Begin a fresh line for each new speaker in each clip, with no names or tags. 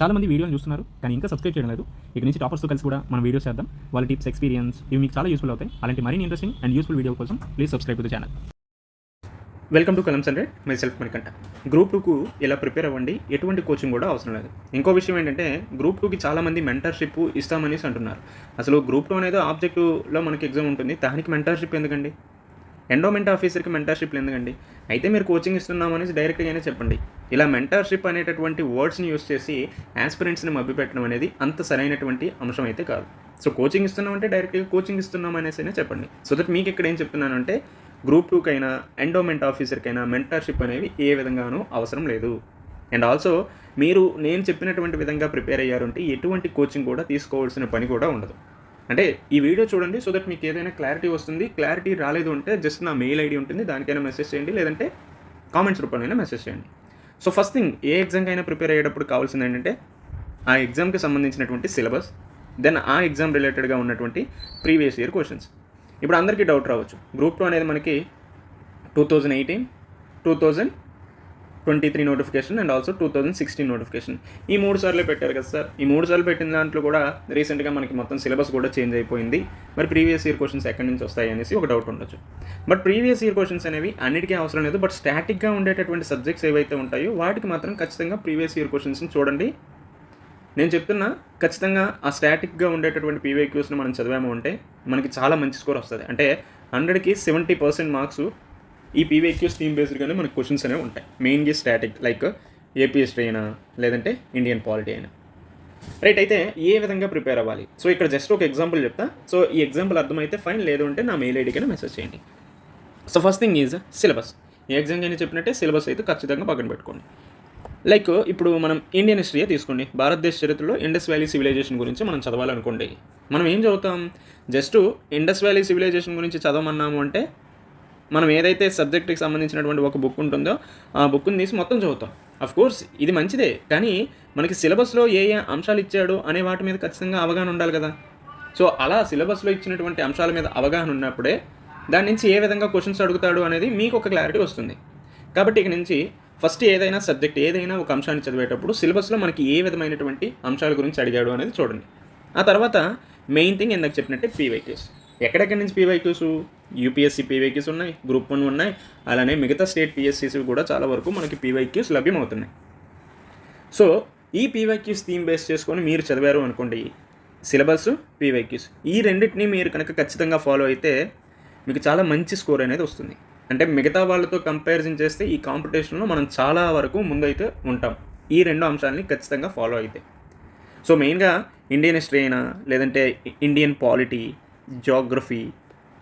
చాలామంది వీడియోలు చూస్తున్నారు కానీ ఇంకా సబ్స్క్రైబ్ చేయడం లేదు. ఇక నుంచి టాపర్స్తో కలిసి కూడా మనం వీడియోస్ చేద్దాం. వాళ్ళ టిప్స్, ఎక్స్పీరియన్స్ ఇవి మీకు చాలా యూస్ఫుల్ అవుతాయి. అలాంటి మరిన్ని ఇంట్రెస్టింగ్ అండ్ యూస్ఫుల్ వీడియో కోసం please subscribe to channel. Welcome to కలమ్స్ and myself Manikanta. Group 2కు ఇలా ప్రిపేర్ అవ్వండి, ఎటువంటి కోచింగ్ కూడా అవసరం లేదు. ఇంకో విషయం ఏంటంటే గ్రూప్ 2కి చాలామంది మెంటర్షిప్ ఇస్తామనేసి అంటున్నారు. అసలు గ్రూప్ 2 అనేది ఆబ్జెక్టివ్లో మనకి ఎగ్జామ్ ఉంటుంది, దానికి మెంటర్షిప్ ఎందుకండి? ఎండోమెంట్ ఆఫీసర్కి మెంటర్షిప్లు ఎందుకండి? అయితే మీరు కోచింగ్ ఇస్తున్నామనేసి డైరెక్ట్గానే చెప్పండి. ఇలా మెంటర్షిప్ అనేటటువంటి వర్డ్స్ని యూస్ చేసి యాస్పిరెంట్స్ని మభ్యపెట్టడం అనేది అంత సరైనటువంటి అంశం అయితే కాదు. సో కోచింగ్ ఇస్తున్నామంటే డైరెక్ట్గా కోచింగ్ ఇస్తున్నాం అనేసి చెప్పండి. సో దట్ మీకు ఇక్కడ ఏం చెప్తున్నానంటే గ్రూప్ 2కైనా ఎండోమెంట్ ఆఫీసర్కైనా మెంటర్షిప్ అనేవి ఏ విధంగానూ అవసరం లేదు. అండ్ ఆల్సో మీరు నేను చెప్పినటువంటి విధంగా ప్రిపేర్ అయ్యారంటే ఎటువంటి కోచింగ్ కూడా తీసుకోవాల్సిన పని కూడా ఉండదు. అంటే ఈ వీడియో చూడండి, సో దట్ మీకు ఏదైనా క్లారిటీ వస్తుంది. క్లారిటీ రాలేదు అంటే జస్ట్ నా మెయిల్ ఐడి ఉంటుంది, దానికైనా మెసేజ్ చేయండి, లేదంటే కామెంట్స్ రూపంలో మెసేజ్ చేయండి. సో ఫస్ట్ థింగ్, ఏ ఎగ్జామ్కి అయినా ప్రిపేర్ అయ్యేటప్పుడు కావాల్సింది ఏంటంటే ఆ ఎగ్జామ్కి సంబంధించినటువంటి సిలబస్, దెన్ ఆ ఎగ్జామ్ రిలేటెడ్గా ఉన్నటువంటి ప్రీవియస్ ఇయర్ క్వశ్చన్స్. ఇప్పుడు అందరికీ డౌట్ రావచ్చు, గ్రూప్ 2 అనేది మనకి 2018, 2023 నోటిఫికేషన్ అండ్ ఆల్సో 2016 నోటిఫికేషన్ ఈ 3 సార్లే పెట్టారు కదా సార్. ఈ 3 సార్లు పెట్టిన దాంట్లో కూడా రీసెంట్గా మనకి మొత్తం సిలబస్ కూడా చేంజ్ అయిపోయింది. మరి ప్రీవియస్ ఇయర్ క్వశ్చన్స్ ఎక్కడి నుంచి వస్తాయి అనేసి ఒక డౌట్ ఉండొచ్చు. బట్ ప్రీవియస్ ఇయర్ క్వశ్చన్స్ అనేవి అన్నిటికీ అవసరం లేదు. బట్ స్టాటిక్గా ఉండేటటువంటి సబ్జెక్ట్స్ ఏవైతే ఉంటాయో వాటికి మాత్రం ఖచ్చితంగా ప్రీవియస్ ఇయర్ క్వశ్చన్స్ని చూడండి. నేను చెప్తున్నా, ఖచ్చితంగా ఆ స్టాటిక్గా ఉండేటటువంటి పీవైక్యూస్ని మనం చదివాము అంటే మనకి చాలా మంచి స్కోర్ వస్తుంది. అంటే 100కి 70% మార్క్స్ ఈ పీవైక్యూస్ థీమ్ బేస్డ్గానే మనకి క్వశ్చన్స్ అనేవి ఉంటాయి. మెయిన్గా స్టాటిక్, లైక్ ఏపీ హిస్టరీ అయినా లేదంటే ఇండియన్ పాలిటీ అయినా. రైట్, అయితే ఏ విధంగా ప్రిపేర్ అవ్వాలి? సో ఇక్కడ జస్ట్ ఒక ఎగ్జాంపుల్ చెప్తా. సో ఈ ఎగ్జాంపుల్ అర్థమైతే ఫైన్, లేదు అంటే నా మెయిల్ ఐడికైనా మెసేజ్ చేయండి. So first thing is syllabus. A exam అయినా చెప్పినట్టే సిలబస్ అయితే ఖచ్చితంగా పక్కన పెట్టుకోండి. లైక్ ఇప్పుడు మనం ఇండియన్ హిస్టరీయే తీసుకోండి. భారతదేశ చరిత్రలో ఇండస్ వ్యాలీ సివిలైజేషన్ గురించి మనం చదవాలనుకోండి. మనం ఏం చదువుతాం? జస్ట్ ఇండస్ వ్యాలీ సివిలైజేషన్ గురించి చదవమన్నాము అంటే మనం ఏదైతే సబ్జెక్ట్కి సంబంధించినటువంటి ఒక బుక్ ఉంటుందో ఆ బుక్ని తీసి మొత్తం చదువుతాం. కోర్స్ ఇది మంచిదే, కానీ మనకి సిలబస్లో ఏ ఏ అంశాలు ఇచ్చాడు అనే వాటి మీద ఖచ్చితంగా అవగాహన ఉండాలి కదా. సో అలా సిలబస్లో ఇచ్చినటువంటి అంశాల మీద అవగాహన ఉన్నప్పుడే దాని నుంచి ఏ విధంగా క్వశ్చన్స్ అడుగుతాడు అనేది మీకు ఒక క్లారిటీ వస్తుంది. కాబట్టి ఇక నుంచి ఫస్ట్ ఏదైనా సబ్జెక్ట్, ఏదైనా ఒక అంశాన్ని చదివేటప్పుడు సిలబస్లో మనకి ఏ విధమైనటువంటి అంశాల గురించి అడిగాడు అనేది చూడండి. ఆ తర్వాత మెయిన్ థింగ్ ఇందాక చెప్పినట్టే పీవైక్యూస్. ఎక్కడెక్కడి నుంచి పీవైక్యూస్? యూపీఎస్సీ పీవైక్యూస్ ఉన్నాయి, గ్రూప్ 1 ఉన్నాయి, అలానే మిగతా స్టేట్ పిఎస్సీస్ కూడా చాలా వరకు మనకి పీవైక్యూస్ లభ్యమవుతున్నాయి. సో ఈ పీవైక్యూస్ థీమ్ బేస్ చేసుకొని మీరు చదివారు అనుకోండి, సిలబస్, పీవైక్యూస్ ఈ రెండింటినీ మీరు కనుక ఖచ్చితంగా ఫాలో అయితే మీకు చాలా మంచి స్కోర్ అనేది వస్తుంది. అంటే మిగతా వాళ్ళతో కంపారిజన్ చేస్తే ఈ కాంపిటీషన్లో మనం చాలా వరకు ముందైతే ఉంటాం ఈ 2 అంశాలని ఖచ్చితంగా ఫాలో అయితే. సో మెయిన్గా ఇండియన్ హిస్టరీ అయినా లేదంటే ఇండియన్ పాలిటీ, జియోగ్రఫీ,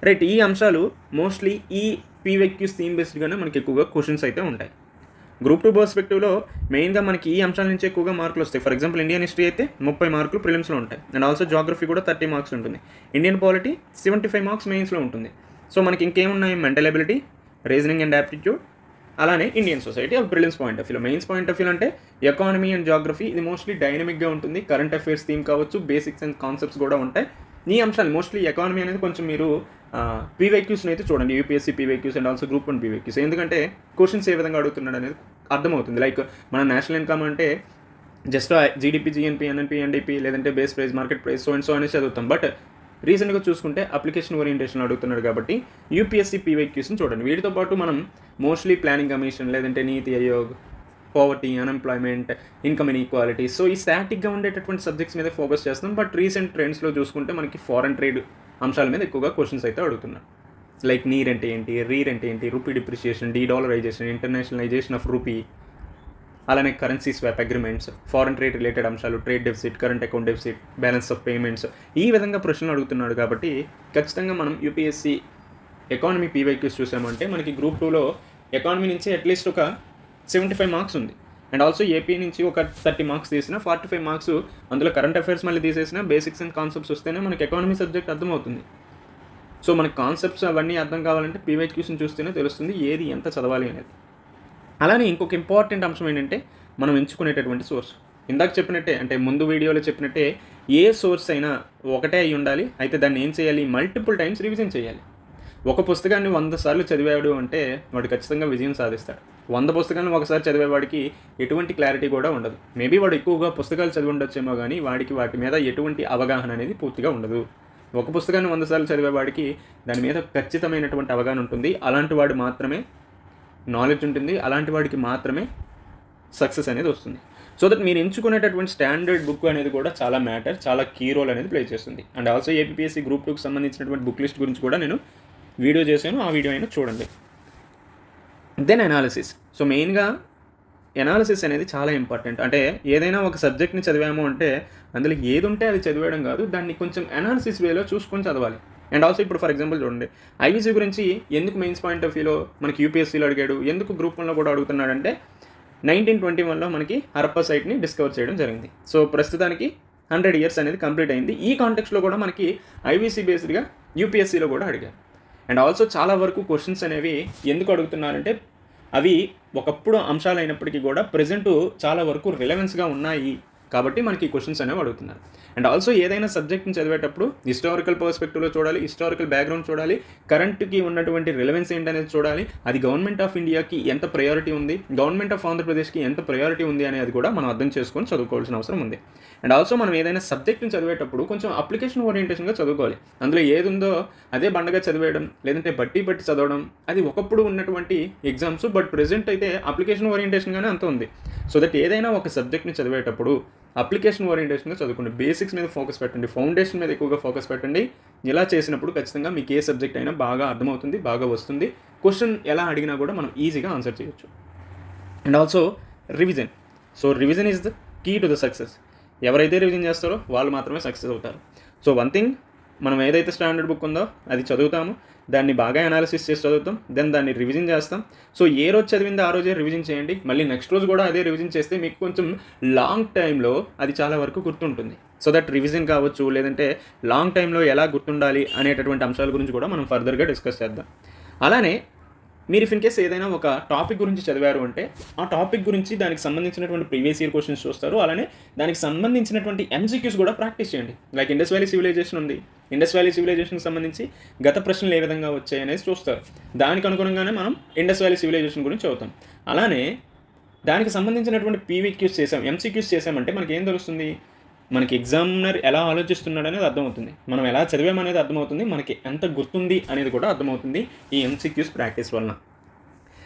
రైట్, ఈ అంశాలు మోస్ట్లీ ఈ పీవైక్యూస్ థీమ్ బేస్డ్గానే మనకి ఎక్కువగా క్వశ్చన్స్ అయితే ఉంటాయి. గ్రూప్ 2 పర్స్పెక్టివ్లో మెయిన్గా మనకి ఈ అంశాల నుంచి ఎక్కువగా మార్కులు వస్తాయి. ఫర్ ఎగ్జాంపుల్ ఇండియన్ హిస్టరీ అయితే 30 మార్కులు ప్రిలిమ్స్లో ఉంటాయి, అండ్ ఆల్సో జియోగ్రఫీ కూడా 30 మార్క్స్ ఉంటుంది. ఇండియన్ పాలిటీ 75 మార్క్స్ మెయిన్స్లో ఉంటుంది. సో మనకి ఇంకేమున్నాయి? Mental ability, reasoning and aptitude, అలానే ఇండియన్ సొసైటీ అవి prelims point of view. Mains point of view అంటే ఎకానమీ అండ్ జియోగ్రఫీ ఇది మోస్ట్లీ డైనమిక్గా ఉంటుంది. కరెంట్ అఫైర్స్ థీమ్ కావచ్చు, బేసిక్స్ అండ్ కాన్సెప్ట్స్ కూడా ఉంటాయి. ఈ అంశాలు మోస్ట్లీ ఎకానమీ అనేది కొంచెం మీరు పీవైక్యూస్ని అయితే చూడండి, UPSC PYQs and also group 1 PYQs. ఎందుకంటే క్వశ్చన్స్ ఏ విధంగా అడుగుతున్నాడు అనేది అర్థమవుతుంది. లైక్ మన నేషనల్ ఇన్కమ్ అంటే just GDP, GNP, NNP, NDP లేదంటే base price, market price, so and so అనేసి చదువుతాం. బట్ రీసెంట్గా చూసుకుంటే అప్లికేషన్ ఓరియంటేషన్ అడుగుతున్నాడు కాబట్టి యూపీఎస్సీ పీవైక్యూస్ని చూడండి. వీటితో పాటు మనం మోస్ట్లీ ప్లానింగ్ కమిషన్ లేదంటే నీతి Aayog, poverty, unemployment, income inequality, so ఈ స్టాటిక్గా ఉండేటటువంటి సబ్జెక్ట్స్ మీద ఫోకస్ చేస్తాం. బట్ రీసెంట్ ట్రెండ్స్లో చూసుకుంటే మనకి ఫారెన్ ట్రేడ్ అంశాల మీద ఎక్కువగా క్వశ్చన్స్ అయితే అడుగుతున్నారు. లైక్ నీర్ అంటే ఏంటి, రీర్ అంటే ఏంటి, rupee depreciation, dedollarization, internationalization of rupee, అలానే currency swap agreements, foreign trade related అంశాలు, trade deficit, current account deficit, balance of payments, ఈ విధంగా ప్రశ్నలు అడుగుతున్నాడు. కాబట్టి ఖచ్చితంగా మనం యూపీఎస్సీ ఎకానమీ పీవైక్యూస్ చూసామంటే మనకి గ్రూప్ 2లో ఎకానమీ నుంచి అట్లీస్ట్ ఒక 75 మార్క్స్ ఉంది. అండ్ ఆల్సో ఏపీ నుంచి ఒక 30 మార్క్స్ తీసినా 45 మార్క్స్ అందులో కరెంట్ అఫైర్స్ మళ్ళీ తీసేసినా బేసిక్స్ అండ్ కాన్సెప్ట్స్ వస్తేనే మనకి ఎకానమీ సబ్జెక్ట్ అర్థమవుతుంది. సో మనకి కాన్సెప్ట్స్ అవన్నీ అర్థం కావాలంటే పీవైక్యూస్ని చూస్తేనే తెలుస్తుంది ఏది ఎంత చదవాలి అనేది. అలానే ఇంకొక ఇంపార్టెంట్ అంశం ఏంటంటే మనం ఎంచుకునేటటువంటి సోర్స్. ఇందాక చెప్పినట్టే, అంటే ముందు వీడియోలో చెప్పినట్టే ఏ సోర్స్ అయినా ఒకటే అయి ఉండాలి. అయితే దాన్ని ఏం చేయాలి? మల్టిపుల్ టైమ్స్ రివిజన్ చేయాలి. ఒక పుస్తకాన్ని 100 సార్లు చదివాడు అంటే వాడు ఖచ్చితంగా విజయం సాధిస్తాడు. 100 పుస్తకాలను ఒకసారి చదివేవాడికి ఎటువంటి క్లారిటీ కూడా ఉండదు. మేబీ వాడు ఎక్కువగా పుస్తకాలు చదివి ఉండొచ్చేమో కానీ వాడికి వాటి మీద ఎటువంటి అవగాహన అనేది పూర్తిగా ఉండదు. ఒక పుస్తకాన్ని 100 సార్లు చదివేవాడికి దాని మీద ఖచ్చితమైనటువంటి అవగాహన ఉంటుంది. అలాంటి వాడు మాత్రమే నాలెడ్జ్ ఉంటుంది. అలాంటి వాడికి మాత్రమే సక్సెస్ అనేది వస్తుంది. సో దట్ మీరు ఎంచుకునేటటువంటి స్టాండర్డ్ బుక్ అనేది కూడా చాలా మ్యాటర్, చాలా కీ రోల్ అనేది ప్లే చేస్తుంది. అండ్ ఆల్సో ఏపీఎస్సీ గ్రూప్ 2కి సంబంధించినటువంటి బుక్ లిస్ట్ గురించి కూడా నేను వీడియో చేశాను, ఆ వీడియో అయినా చూడండి. Then analysis. సో మెయిన్గా అనాలిసిస్ అనేది చాలా ఇంపార్టెంట్. అంటే ఏదైనా ఒక సబ్జెక్ట్ని చదివాము అంటే అందులో ఏది ఉంటే అది చదివేయడం కాదు, దాన్ని కొంచెం అనాలిసిస్ వేలో చూసుకొని చదవాలి. అండ్ ఆల్సో ఇప్పుడు ఫర్ ఎగ్జాంపుల్ చూడండి, ఐవీసీ గురించి ఎందుకు మెయిన్స్ పాయింట్ ఆఫ్ వ్యూలో మనకి యూపీఎస్సీలో అడిగాడు, ఎందుకు గ్రూప్ 1లో కూడా అడుగుతున్నాడంటే 1921లో మనకి హరప్పా సైట్ని డిస్కవర్ చేయడం జరిగింది. సో ప్రస్తుతానికి 100 years అనేది కంప్లీట్ అయింది. ఈ కాంటెక్స్లో కూడా మనకి ఐవీసీ బేస్డ్గా యూపీఎస్సీలో కూడా అడిగారు. అండ్ ఆల్సో చాలా వరకు క్వశ్చన్స్ అనేవి ఎందుకు అడుగుతున్నారంటే అవి ఒకప్పుడు అంశాలు అయినప్పటికీ కూడా ప్రజెంట్ చాలా వరకు రిలవెన్స్గా ఉన్నాయి కాబట్టి మనకి క్వశ్చన్స్ అనేవి అడుగుతున్నారు. అండ్ ఆల్సో ఏదైనా సబ్జెక్ట్ని చదివేటప్పుడు హిస్టారికల్ పర్స్పెక్టివ్లో చూడాలి, హిస్టారికల్ బ్యాక్గ్రౌండ్ చూడాలి, కరెంట్కి ఉన్నటువంటి రిలవెన్స్ ఏంటనేది చూడాలి, అది గవర్నమెంట్ ఆఫ్ ఇండియాకి ఎంత ప్రయారిటీ ఉంది, గవర్నమెంట్ ఆఫ్ ఆంధ్రప్రదేశ్కి ఎంత ప్రయారిటీ ఉంది అనేది కూడా మనం అర్థం చేసుకొని చదువుకోవాల్సిన అవసరం ఉంది. అండ్ ఆల్సో మనం ఏదైనా సబ్జెక్ట్ని చదివేటప్పుడు కొంచెం అప్లికేషన్ ఓరియంటేషన్గా చదువుకోవాలి. అందులో ఏది ఉందో అదే బండగా చదివేయడం, లేదంటే బట్టి చదవడం అది ఒకప్పుడు ఉన్నటువంటి ఎగ్జామ్స్, బట్ ప్రెజెంట్ అయితే అప్లికేషన్ ఓరియంటేషన్గానే అంత ఉంది. సో దట్ ఏదైనా ఒక సబ్జెక్ట్ని చదివేటప్పుడు అప్లికేషన్ ఓరియంటేషన్గా చదువుకోండి, బేసిక్స్ మీద ఫోకస్ పెట్టండి, ఫౌండేషన్ మీద ఎక్కువగా ఫోకస్ పెట్టండి. ఇలా చేసినప్పుడు ఖచ్చితంగా మీకు ఏ సబ్జెక్ట్ అయినా బాగా అర్థమవుతుంది, బాగా వస్తుంది. క్వశ్చన్ ఎలా అడిగినా కూడా మనం ఈజీగా ఆన్సర్ చేయొచ్చు. And also revision. So revision is the key to the success. ఎవరైతే రివిజన్ చేస్తారో వాళ్ళు మాత్రమే సక్సెస్ అవుతారు. సో వన్ థింగ్, మనం ఏదైతే స్టాండర్డ్ బుక్ ఉందో అది చదువుతాము, దాన్ని బాగా అనాలిసిస్ చేసి చదువుతాం, దెన్ దాన్ని రివిజన్ చేస్తాం. సో ఏ రోజు చదివిందో ఆ రోజే రివిజన్ చేయండి, మళ్ళీ నెక్స్ట్ రోజు కూడా అదే రివిజన్ చేస్తే మీకు కొంచెం లాంగ్ టైంలో అది చాలా వరకు గుర్తుంటుంది. సో దట్ రివిజన్ కావచ్చు, లేదంటే లాంగ్ టైంలో ఎలా గుర్తుండాలి అనేటటువంటి అంశాల గురించి కూడా మనం ఫర్దర్గా డిస్కస్ చేద్దాం. అలానే మీరు ఇఫ్ ఇన్ కేస్ ఏదైనా ఒక టాపిక్ గురించి చదివారు అంటే ఆ టాపిక్ గురించి దానికి సంబంధించినటువంటి ప్రీవియస్ ఇయర్ క్వశ్చన్స్ చూస్తారు, అలానే దానికి సంబంధించినటువంటి ఎంసీక్యూస్ కూడా ప్రాక్టీస్ చేయండి. లైక్ ఇండస్ వ్యాలీ సివిలైజేషన్ ఉంది, ఇండస్ వ్యాలీ సివిలైజేషన్కి సంబంధించి గత ప్రశ్నలు ఏ విధంగా వచ్చాయి అనేది చూస్తారు. దానికి అనుగుణంగానే మనం ఇండస్ వ్యాలీ సివిలైజేషన్ గురించి చదువుతాం. అలానే దానికి సంబంధించినటువంటి పీవీక్యూస్ చేసాం, ఎంసీక్యూస్ చేసామంటే మనకి ఏం తెలుస్తుంది, మనకి ఎగ్జామినర్ ఎలా ఆలోచిస్తున్నాడు అనేది అర్థమవుతుంది, మనం ఎలా చదివామనేది అర్థమవుతుంది, మనకి ఎంత గుర్తుంది అనేది కూడా అర్థమవుతుంది ఈ ఎంసీక్యూస్ ప్రాక్టీస్ వలన.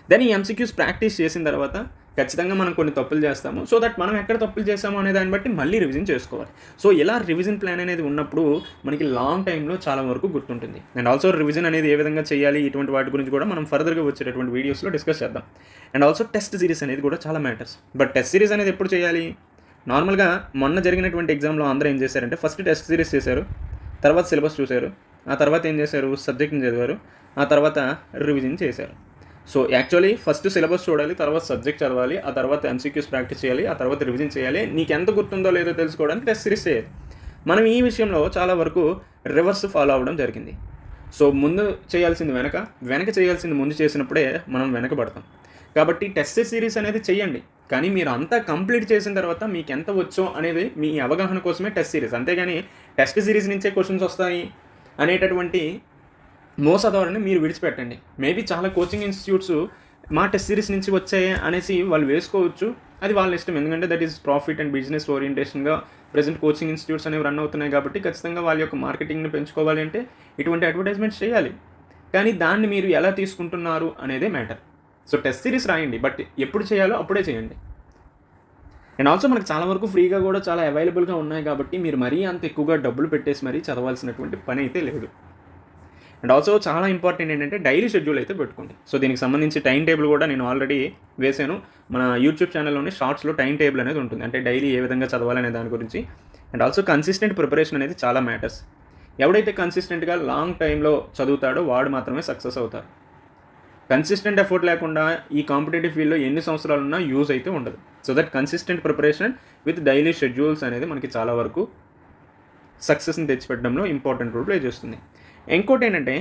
దెన్ ఈ ఎంసీక్యూస్ ప్రాక్టీస్ చేసిన తర్వాత ఖచ్చితంగా మనం కొన్ని తప్పులు చేస్తాము. సో దట్ మనం ఎక్కడ తప్పులు చేస్తాము అనే దాన్ని బట్టి మళ్ళీ రివిజన్ చేసుకోవాలి. సో ఇలా రివిజన్ ప్లాన్ అనేది ఉన్నప్పుడు మనకి లాంగ్ టైంలో చాలా వరకు గుర్తుంటుంది. అండ్ ఆల్సో రివిజన్ అనేది ఏ విధంగా చేయాలి, ఇటువంటి వాటి గురించి కూడా మనం ఫర్దర్గా వచ్చేటటువంటి వీడియోస్లో డిస్కస్ చేద్దాం. అండ్ ఆల్సో టెస్ట్ సిరీస్ అనేది కూడా చాలా మ్యాటర్స్. బట్ టెస్ట్ సిరీస్ అనేది ఎప్పుడు చేయాలి? నార్మల్గా మొన్న జరిగినటువంటి ఎగ్జామ్లో అందరూ ఏం చేశారంటే ఫస్ట్ టెస్ట్ సిరీస్ చేశారు, తర్వాత సిలబస్ చూశారు, ఆ తర్వాత ఏం చేశారు, సబ్జెక్ట్ని చదివారు, ఆ తర్వాత రివిజన్ చేశారు. సో యాక్చువల్లీ ఫస్ట్ సిలబస్ చూడాలి, తర్వాత సబ్జెక్ట్ చదవాలి, ఆ తర్వాత ఎంసీక్యూస్ ప్రాక్టీస్ చేయాలి, ఆ తర్వాత రివిజన్ చేయాలి. నీకు ఎంత గుర్తుందో లేదో తెలుసుకోవడానికి టెస్ట్ సిరీస్ చేయాలి. మనం ఈ విషయంలో చాలా వరకు రివర్స్ ఫాలో అవ్వడం జరిగింది. సో ముందు చేయాల్సింది వెనక చేయాల్సింది ముందు చేసినప్పుడే మనం వెనకబడతాం. కాబట్టి టెస్ట్ సిరీస్ అనేది చెయ్యండి, కానీ మీరు అంతా కంప్లీట్ చేసిన తర్వాత మీకు ఎంత వచ్చో అనేది మీ అవగాహన కోసమే టెస్ట్ సిరీస్. అంతేగాని టెస్ట్ సిరీస్ నుంచే క్వశ్చన్స్ వస్తాయి అనేటటువంటి మోసధోరణిని మీరు విడిచిపెట్టండి. మేబీ చాలా కోచింగ్ ఇన్స్టిట్యూట్స్ మా టెస్ట్ సిరీస్ నుంచి వచ్చాయి అనేసి వాళ్ళు వేసుకోవచ్చు, అది వాళ్ళ ఇష్టం. ఎందుకంటే that is profit and business ఓరియంటేషన్గా ప్రజెంట్ కోచింగ్ ఇన్స్టిట్యూట్స్ అనేవి రన్ అవుతున్నాయి కాబట్టి ఖచ్చితంగా వాళ్ళ యొక్క మార్కెటింగ్ని పెంచుకోవాలి అంటే ఇటువంటి అడ్వర్టైజ్మెంట్స్ చేయాలి. కానీ దాన్ని మీరు ఎలా తీసుకుంటున్నారు అనేదే మ్యాటర్. సో టెస్ట్ సిరీస్ రాయండి, బట్ ఎప్పుడు చేయాలో అప్పుడే చేయండి. అండ్ ఆల్సో మనకు చాలా వరకు ఫ్రీగా కూడా చాలా అవైలబుల్గా ఉన్నాయి కాబట్టి మీరు మరీ అంత ఎక్కువగా డబ్బులు పెట్టేసి మరీ చదవాల్సినటువంటి పని అయితే లేదు. అండ్ ఆల్సో చాలా ఇంపార్టెంట్ ఏంటంటే డైలీ షెడ్యూల్ అయితే పెట్టుకోండి. సో దీనికి సంబంధించి టైం టేబుల్ కూడా నేను ఆల్రెడీ వేసాను, మన యూట్యూబ్ ఛానల్లోని షార్ట్స్లో టైం టేబుల్ అనేది ఉంటుంది, అంటే డైలీ ఏ విధంగా చదవాలనే దాని గురించి. అండ్ ఆల్సో కన్సిస్టెంట్ ప్రిపరేషన్ అనేది చాలా మ్యాటర్స్. ఎవడైతే కన్సిస్టెంట్గా లాంగ్ టైంలో చదువుతాడో వాడు మాత్రమే సక్సెస్ అవుతారు. కన్సిస్టెంట్ ఎఫర్ట్ లేకుండా ఈ కాంపిటేటివ్ ఫీల్డ్లో ఎన్ని సంవత్సరాలు ఉన్నా యూజ్ అయితే ఉండదు. So that consistent preparation with daily schedules అనేది మనకి చాలా వరకు సక్సెస్ని తెచ్చిపెట్టడంలో ఇంపార్టెంట్ రోల్ ప్లే చేస్తుంది. ఇంకోటి ఏంటంటే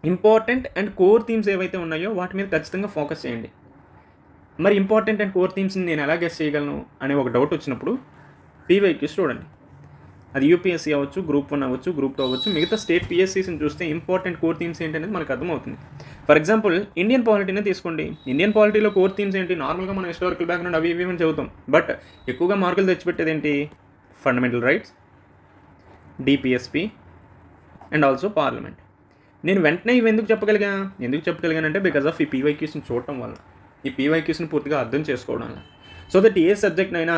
ఇంపార్టెంట్ అండ్ కోర్ థీమ్స్ ఏవైతే ఉన్నాయో వాటి మీద ఖచ్చితంగా ఫోకస్ చేయండి. మరి ఇంపార్టెంట్ అండ్ కోర్ థీమ్స్ని నేను ఎలా గెస్ చేయగలను అనే ఒక డౌట్ వచ్చినప్పుడు పీవైక్యూస్ చూడండి. అది యూపీఎస్సీ అవ్వచ్చు, గ్రూప్ 1 అవ్వచ్చు, గ్రూప్ 2 అవ్వచ్చు, మిగతా స్టేట్ పిఎస్సీస్ని చూస్తే ఇంపార్టెంట్ కోర్ థీమ్స్ ఏంటనేది మనకు అర్థమవుతుంది. ఫర్ ఎగ్జాంపుల్ ఇండియన్ పాలిటీనే తీసుకోండి. ఇండియన్ పాలిటీలో కోర్ థీమ్స్ ఏంటి? నార్మల్గా మనం హిస్టారికల్ బ్యాక్గ్రౌండ్ అవి ఇవి అని చదువుతాం. బట్ ఎక్కువగా మార్కులు తెచ్చిపెట్టేది ఏంటి? Fundamental rights, DPSP and also parliament. నేను వెంటనే ఇవి ఎందుకు చెప్పగలిగానంటే బికాజ్ ఆఫ్ ఈ పీవైక్యూస్ని చూడటం వల్ల, ఈ పీవైక్యూస్ని పూర్తిగా అర్థం చేసుకోవడం వల్ల. సో దట్ ఏ సబ్జెక్ట్నైనా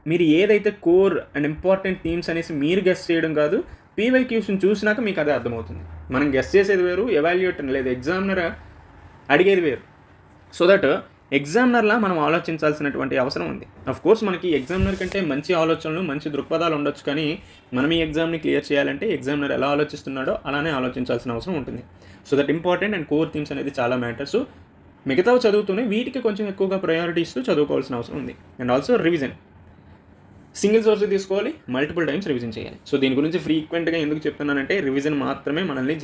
మీరు ఏదైతే కోర్ అండ్ ఇంపార్టెంట్ థీమ్స్ అనేసి మీరు గెస్ చేయడం కాదు, పీవైక్యూస్ని చూసినాక మీకు అదే అర్థమవుతుంది. మనం గెస్ చేసేది వేరు, ఎవాల్యుయేటర్ లేదు ఎగ్జామినర్ అడిగేది వేరు. సో దట్ ఎగ్జామినర్లా మనం ఆలోచించాల్సినటువంటి అవసరం ఉంది. కోర్స్ మనకి ఎగ్జామినర్ కంటే మంచి ఆలోచనలు, మంచి దృక్పథాలు ఉండొచ్చు, కానీ మనం ఈ ఎగ్జామ్ని క్లియర్ చేయాలంటే ఎగ్జామినర్ ఎలా ఆలోచిస్తున్నాడో అలానే ఆలోచించాల్సిన అవసరం ఉంటుంది. So that important and core themes అనేది చాలా మ్యాటర్స్. మిగతావి చదువుతూనే వీటికి కొంచెం ఎక్కువగా ప్రయారిటీ ఇస్తూ చదువుకోవాల్సిన అవసరం ఉంది. And also revision, single source తీసుకోవాలి, మల్టిపుల్ టైమ్స్ రివిజన్ చేయాలి. సో దీని గురించి ఫ్రీక్వెంట్గా ఎందుకు చెప్తున్నానంటే రివిజన్ మాత్రమే మనల్ని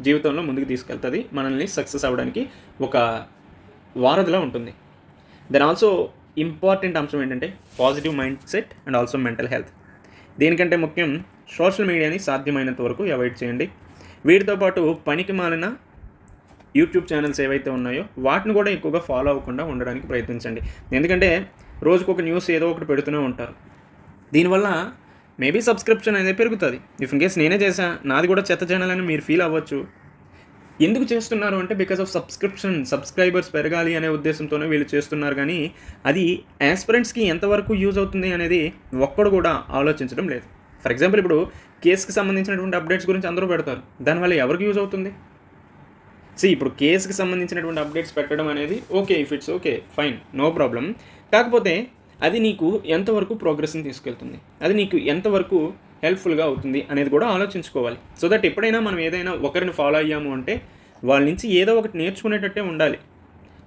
జీవితంలో ముందుకు తీసుకెళ్తుంది, మనల్ని సక్సెస్ అవ్వడానికి ఒక వారధిలా ఉంటుంది. దెన్ ఆల్సో ఇంపార్టెంట్ అంశం ఏంటంటే positive mind set and also mental health. దీనికంటే ముఖ్యం సోషల్ మీడియాని సాధ్యమైనంత వరకు అవాయిడ్ చేయండి. వీటితో పాటు పనికి మాలిన యూట్యూబ్ ఛానల్స్ ఏవైతే ఉన్నాయో వాటిని కూడా ఎక్కువగా ఫాలో అవ్వకుండా ఉండడానికి ప్రయత్నించండి. ఎందుకంటే రోజుకు ఒక న్యూస్ ఏదో ఒకటి పెడుతూనే ఉంటారు. దీనివల్ల మేబీ సబ్స్క్రిప్షన్ అనేది పెరుగుతుంది. ఇఫ్ ఇన్ కేస్ నేనే చేసా, నాది కూడా చెత్త ఛానల్ అని మీరు ఫీల్ అవ్వచ్చు. ఎందుకు చేస్తున్నారు అంటే బికాస్ ఆఫ్ సబ్స్క్రైబర్స్ పెరగాలి అనే ఉద్దేశంతోనే వీళ్ళు చేస్తున్నారు. కానీ అది యాస్పిరెంట్స్కి ఎంతవరకు యూజ్ అవుతుంది అనేది ఒక్కడు కూడా ఆలోచించడం లేదు. ఫర్ ఎగ్జాంపుల్ ఇప్పుడు కేసుకి సంబంధించినటువంటి అప్డేట్స్ గురించి అందరూ పెడతారు, దానివల్ల ఎవరికి యూజ్ అవుతుంది? ఇప్పుడు కేసుకి సంబంధించినటువంటి అప్డేట్స్ పెట్టడం అనేది okay, if it's okay fine, no problem. కాకపోతే అది నీకు ఎంతవరకు ప్రోగ్రెస్ని తీసుకెళ్తుంది, అది నీకు ఎంతవరకు హెల్ప్ఫుల్గా అవుతుంది అనేది కూడా ఆలోచించుకోవాలి. సో దట్ ఎప్పుడైనా మనం ఏదైనా ఒకరిని ఫాలో అయ్యాము అంటే వాళ్ళ నుంచి ఏదో ఒకటి నేర్చుకునేటట్టే ఉండాలి.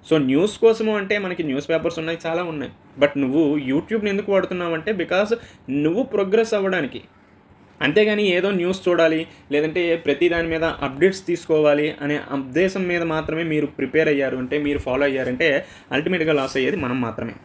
సో న్యూస్ కోసము అంటే మనకి న్యూస్ పేపర్స్ ఉన్నాయి, చాలా ఉన్నాయి. బట్ నువ్వు యూట్యూబ్ని ఎందుకు వాడుతున్నావు అంటే బికాస్ నువ్వు ప్రోగ్రెస్ అవ్వడానికి. అంతేగాని ఏదో న్యూస్ చూడాలి, లేదంటే ప్రతి దాని మీద అప్డేట్స్ తీసుకోవాలి అనే ఉద్దేశం మీద మాత్రమే మీరు ప్రిపేర్ అయ్యారు అంటే, మీరు ఫాలో అయ్యారంటే అల్టిమేట్గా లాస్ అయ్యేది మనం మాత్రమే.